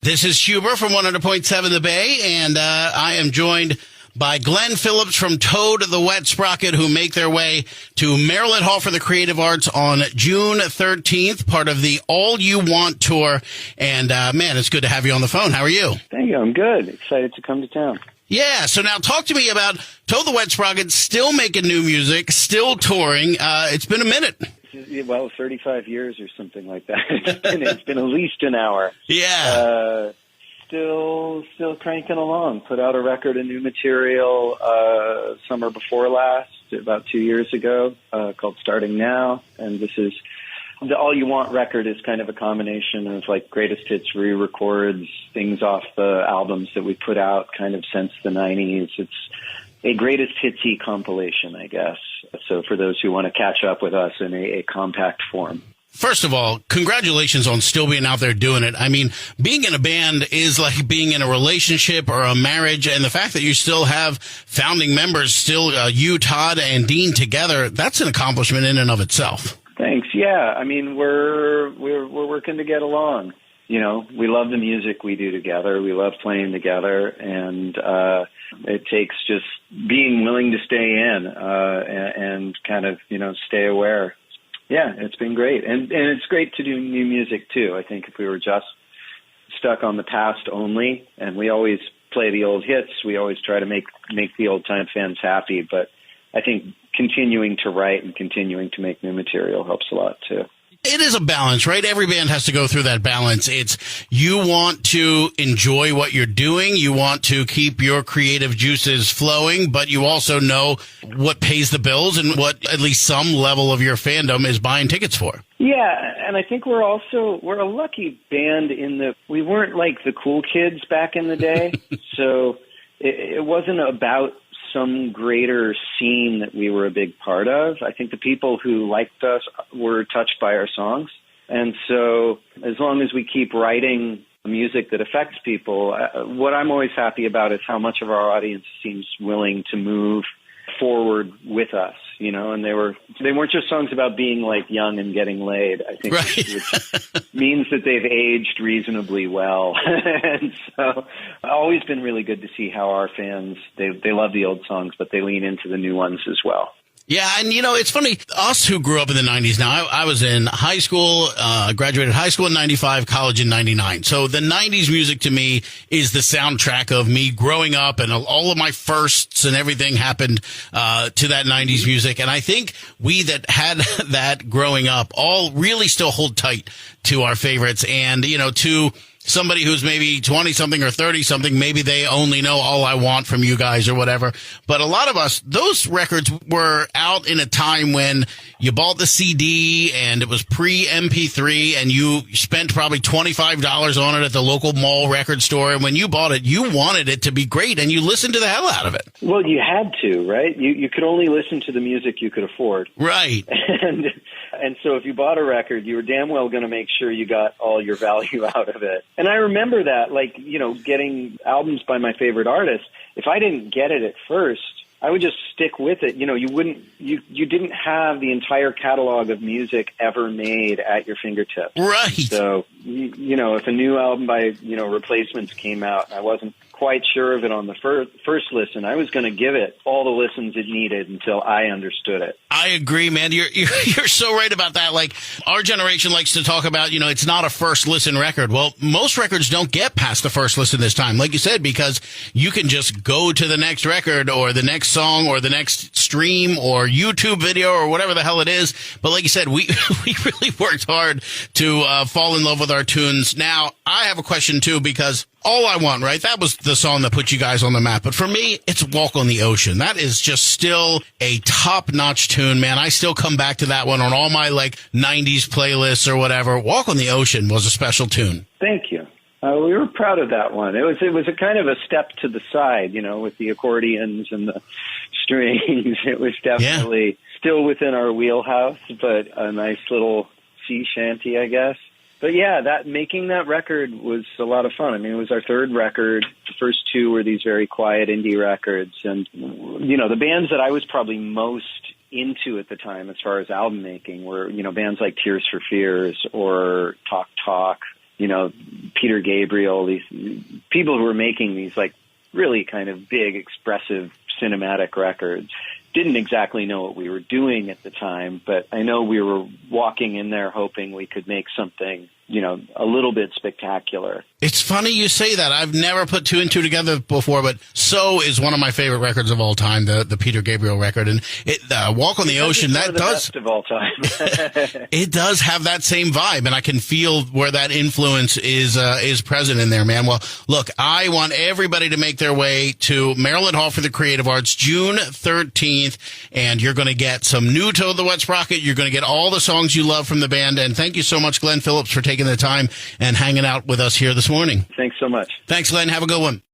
This is Huber from 100.7 The Bay, and I am joined by Glen Phillips from Toad the Wet Sprocket, who make their way to Maryland Hall for the Creative Arts on June 13th, part of the All You Want tour. And, man, it's good to have you on the phone. How are you? Thank you. I'm good. Excited to come to town. Yeah, so now talk to me about Toad the Wet Sprocket, still making new music, still touring. It's been a minute. Well, 35 years or something like that. It's been at least an hour. Yeah. Still cranking along. Put out a record of new material summer before last, about 2 years ago, called Starting Now. And this is the All You Want record is kind of a combination of like greatest hits re-records, things off the albums that we put out kind of since the 90s. It's a greatest hitsy compilation, I guess. So for those who want to catch up with us in a compact form. First of all, congratulations on still being out there doing it. I mean, being in a band is like being in a relationship or a marriage, and the fact that you still have founding members, still you, Todd, and Dean together, that's an accomplishment in and of itself. Thanks. Yeah, I mean, we're working to get along. You know, we love the music we do together. We love playing together, and it takes just being willing to stay in and kind of, you know, stay aware. Yeah, it's been great. And it's great to do new music, too. I think if we were just stuck on the past only, and we always play the old hits, we always try to make the old-time fans happy. But I think continuing to write and continuing to make new material helps a lot, too. It is a balance, right? Every band has to go through that balance. It's you want to enjoy what you're doing. You want to keep your creative juices flowing, but you also know what pays the bills and what at least some level of your fandom is buying tickets for. Yeah, and I think we're a lucky band in that we weren't like the cool kids back in the day. So it wasn't about some greater scene that we were a big part of. I think the people who liked us were touched by our songs. And so as long as we keep writing music that affects people, what I'm always happy about is how much of our audience seems willing to move forward with us, you know, and they weren't just songs about being like young and getting laid. I think right. Which means that they've aged reasonably well. And so always been really good to see how our fans, they love the old songs, but they lean into the new ones as well. Yeah, and you know, it's funny, us who grew up in the 90s, now I was in high school, graduated high school in 95, college in 99. So the 90s music to me is the soundtrack of me growing up, and all of my firsts and everything happened to that 90s music. And I think we that had that growing up all really still hold tight to our favorites. And, you know, to somebody who's maybe 20-something or 30-something, maybe they only know All I Want from you guys or whatever. But a lot of us, those records were out in a time when you bought the CD and it was pre-MP3 and you spent probably $25 on it at the local mall record store. And when you bought it, you wanted it to be great and you listened to the hell out of it. Well, you had to, right? You could only listen to the music you could afford. Right. And so if you bought a record, you were damn well going to make sure you got all your value out of it. And I remember that, like, you know, getting albums by my favorite artists. If I didn't get it at first, I would just stick with it. You know, you didn't have the entire catalog of music ever made at your fingertips. Right. So, you know, if a new album by, you know, Replacements came out and I wasn't quite sure of it on the first listen, I was going to give it all the listens it needed until I understood it. I agree, man. You're so right about that. Like, our generation likes to talk about, you know, it's not a first listen record. Well, most records don't get past the first listen this time, like you said, because you can just go to the next record or the next song or the next stream or YouTube video or whatever the hell it is. But like you said, we really worked hard to fall in love with our tunes. Now, I have a question too, because All I Want, right? That was the song that put you guys on the map. But for me, it's Walk on the Ocean. That is just still a top-notch tune, man. I still come back to that one on all my, like, 90s playlists or whatever. Walk on the Ocean was a special tune. Thank you. We were proud of that one. It was a kind of a step to the side, you know, with the accordions and the strings. It was definitely still within our wheelhouse, but a nice little sea shanty, I guess. But yeah, making that record was a lot of fun. I mean, it was our third record. The first two were these very quiet indie records. And, you know, the bands that I was probably most into at the time as far as album making were, you know, bands like Tears for Fears or Talk Talk. Peter Gabriel, these people who were making these like really kind of big, expressive cinematic records. Didn't exactly know what we were doing at the time, but I know we were walking in there hoping we could make something, a little bit spectacular. It's funny you say that. I've never put two and two together before, but So is one of my favorite records of all time, the Peter Gabriel record. And Walk on the Ocean, that does, best of all time. it does have that same vibe, and I can feel where that influence is present in there, man. Well, look, I want everybody to make their way to Maryland Hall for the Creative Arts, June 13th, and you're going to get some new Toad the Wet Sprocket. You're going to get all the songs you love from the band, and thank you so much, Glen Phillips, for taking the time and hanging out with us here this morning. Thanks so much. Thanks, Glenn. Have a good one.